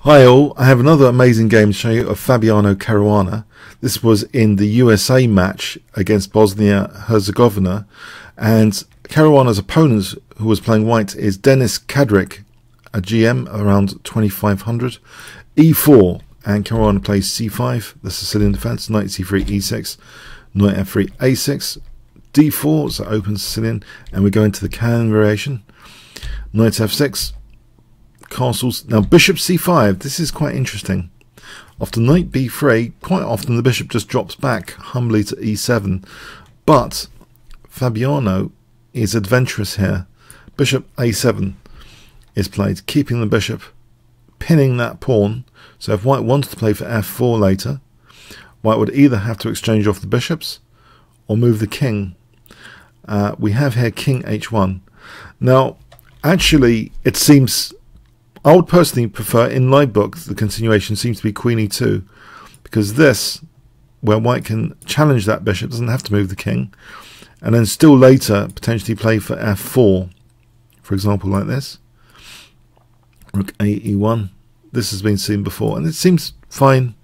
Hi all, I have another amazing game to show you of Fabiano Caruana. This was in the USA match against Bosnia-Herzegovina, and Caruana's opponent, who was playing white, is Denis Kadric, a GM around 2500, e4, and Caruana plays c5, the Sicilian Defence, knight c3, e6, knight f3, a6, d4, so open Sicilian, and we go into the cannon variation, knight f6, castles. Now bishop c5, this is quite interesting. After knight b3, quite often the bishop just drops back humbly to e7, but Fabiano is adventurous here. Bishop a7 is played, keeping the bishop, pinning that pawn. So if white wants to play for f4 later, white would either have to exchange off the bishops or move the king. We have here king h1. Now actually it seems, I would personally prefer, in my book, the continuation seems to be queen e2, because this, where white can challenge that bishop, doesn't have to move the king, and then still later potentially play for f4, for example, like this. Rook a e1. This has been seen before, and it seems fine.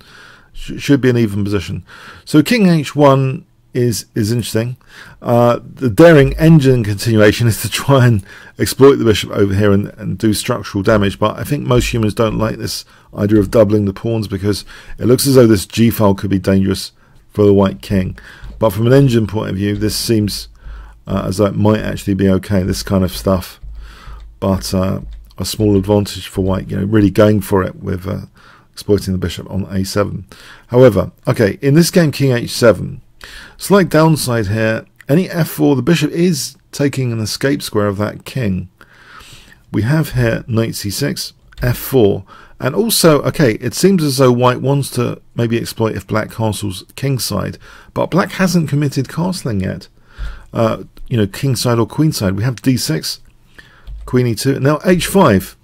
Should be an even position. So king h1 is interesting. The daring engine continuation is to try and exploit the bishop over here and do structural damage, but I think most humans don't like this idea of doubling the pawns because it looks as though this g file could be dangerous for the white king. But from an engine point of view, this seems as though it might actually be okay, this kind of stuff. But a small advantage for white, really going for it with exploiting the bishop on a7. However, okay, in this game king h7, slight downside here, any f4, the bishop is taking an escape square of that king. We have here knight c6, f4, and also, okay, it seems as though white wants to maybe exploit if black castles kingside, but black hasn't committed castling yet. Kingside or queenside. We have d6, queen e2, and now h5.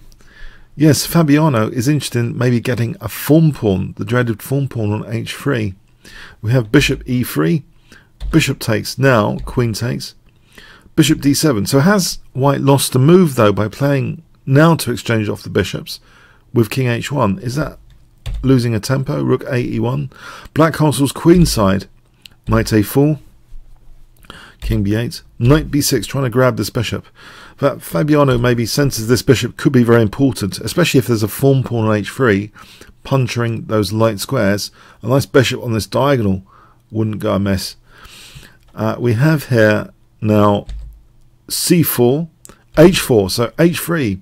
Yes, Fabiano is interested in maybe getting a form pawn, the dreaded form pawn on h3. We have bishop e3, bishop takes, now queen takes, bishop d7. So has white lost a move though by playing now to exchange off the bishops with king h1? Is that losing a tempo? Rook a e1, black castles queenside, knight a4, king b8, knight b6, trying to grab this bishop. But Fabiano maybe senses this bishop could be very important, especially if there's a form pawn on h3 puncturing those light squares. A nice bishop on this diagonal wouldn't go amiss. We have here now c4, h4, so h3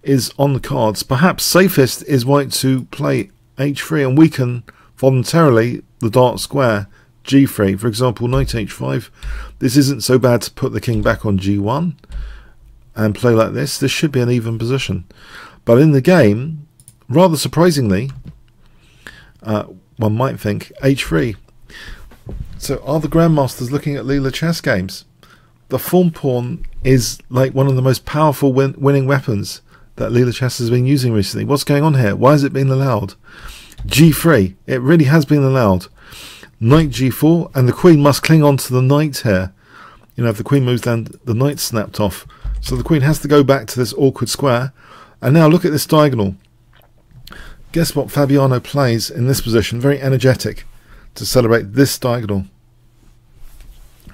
is on the cards. Perhaps safest is white to play h3 and weaken voluntarily the dark square g3. For example, knight h5. This isn't so bad to put the king back on g1 and play like this. This should be an even position. But in the game, rather surprisingly, one might think h3. So are the grandmasters looking at Leela chess games? The form pawn is like one of the most powerful winning weapons that Leela chess has been using recently. What's going on here? Why has it been allowed? g3. It really has been allowed. Knight g4, and the queen must cling on to the knight here. If the queen moves down, the knight snapped off. So the queen has to go back to this awkward square. And now look at this diagonal. Guess what Fabiano plays in this position? Very energetic to celebrate this diagonal.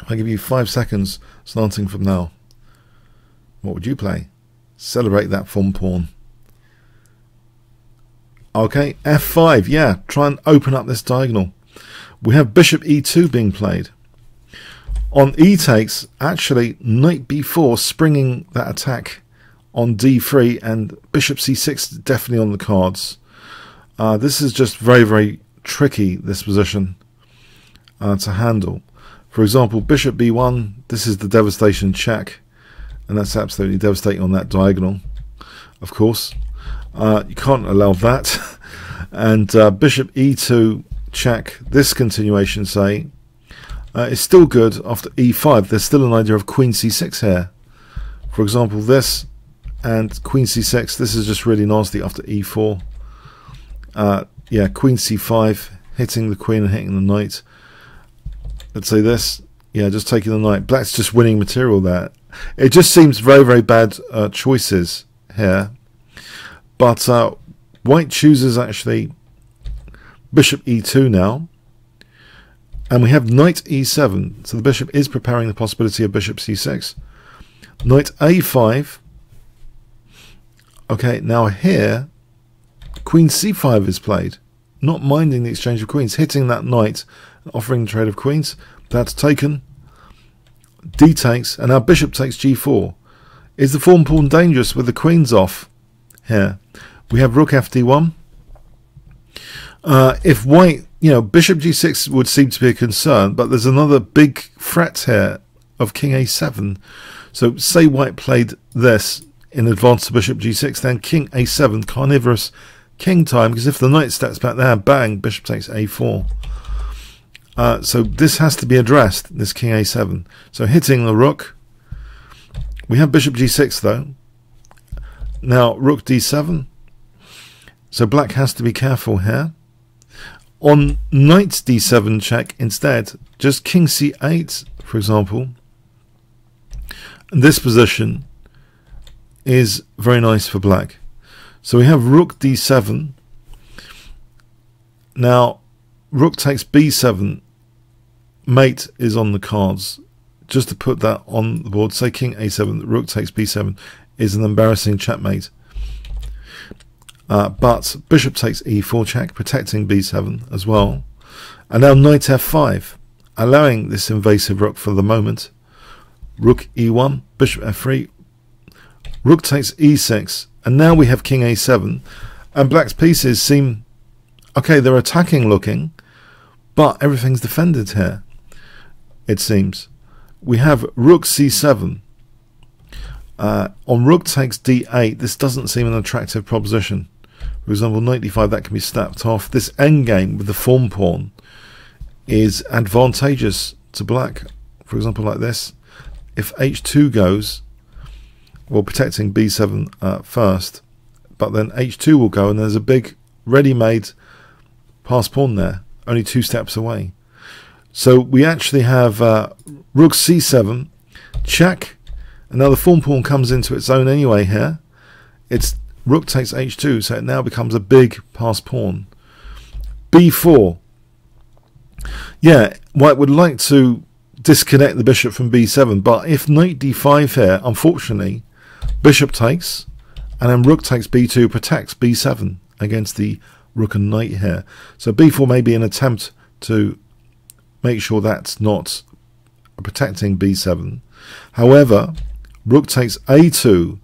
I'll give you 5 seconds starting from now. What would you play? Celebrate that form pawn. Okay, f5. Yeah, try and open up this diagonal. We have bishop e2 being played. On e takes, actually knight b4 springing that attack on d3, and bishop c6 definitely on the cards. This is just very, very tricky, this position, to handle. For example, bishop b1, this is the devastation check, and that's absolutely devastating on that diagonal, of course. You can't allow that. And bishop e2 check, this continuation, say, is still good after e5. There's still an idea of queen c6 here. For example, this and queen c6, this is just really nasty after e4. Yeah, queen c5, hitting the queen and hitting the knight. Let's say this, yeah, just taking the knight. Black's just winning material there. It just seems very, very bad choices here. But White chooses actually bishop e2 now, and we have knight e7, so the bishop is preparing the possibility of bishop c6. Knight a5. Okay, now here queen c5 is played, not minding the exchange of queens, hitting that knight, offering the trade of queens. That's taken. D takes, and now bishop takes g4. Is the form pawn dangerous with the queens off here? We have rook fd1. If white, bishop g6 would seem to be a concern, but there's another big threat here of king a7. So say white played this in advance to bishop g6, then king a7, carnivorous king time, because if the knight steps back there, bang, bishop takes a4. So this has to be addressed, this king a7. So hitting the rook. We have bishop g6 though. Now rook d7. So black has to be careful here. On knight d7 check instead, just king c8, for example. And this position is very nice for black. So we have rook d7. Now rook takes b7. Mate is on the cards. Just to put that on the board, say king a7, rook takes b7 is an embarrassing checkmate. But bishop takes e4 check, protecting b7 as well. And now knight f5, allowing this invasive rook for the moment. Rook e1, bishop f3, rook takes e6, and now we have king a7, and black's pieces seem, okay, they're attacking looking, but everything's defended here, it seems. We have rook c7. On rook takes d8, this doesn't seem an attractive proposition. For example, knight d5, that can be snapped off. This endgame with the form pawn is advantageous to black. For example, like this. If h2 goes, well, protecting b7 first, but then h2 will go, and there's a big ready-made pass pawn there, only 2 steps away. So we actually have rook c7, check, and now the form pawn comes into its own anyway here. It's rook takes h2, so it now becomes a big pass pawn. b4. Yeah, white would like to disconnect the bishop from b7, but if knight d5 here, unfortunately, bishop takes, and then rook takes b2, protects b7 against the rook and knight here. So b4 may be an attempt to make sure that's not protecting b7. However, rook takes a2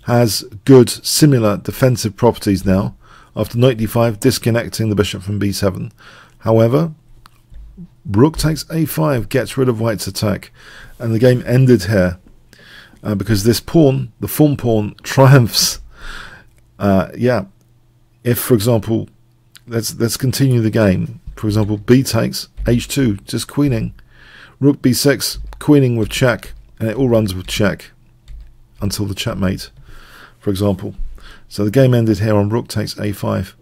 has good similar defensive properties now after knight d5 disconnecting the bishop from b7. However, rook takes a5 gets rid of white's attack, and the game ended here because this pawn, the form pawn, triumphs. Yeah, if for example, let's continue the game. For example, b takes h2, just queening. Rook b6, queening with check, and it all runs with check until the checkmate, for example. So the game ended here on rook takes a5.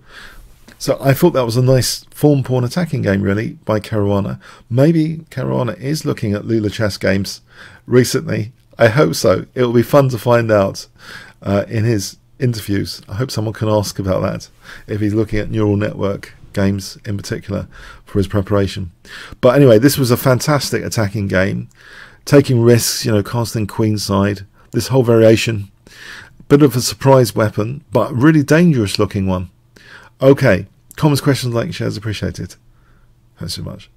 So I thought that was a nice form pawn attacking game, really, by Caruana. Maybe Caruana is looking at Lula chess games recently. I hope so. It will be fun to find out in his interviews. I hope someone can ask about that, if he's looking at neural network games in particular for his preparation. But anyway, this was a fantastic attacking game. Taking risks, casting queenside. This whole variation. Bit of a surprise weapon, but really dangerous looking one. Okay, comments, questions, likes, shares appreciated. Thanks so much.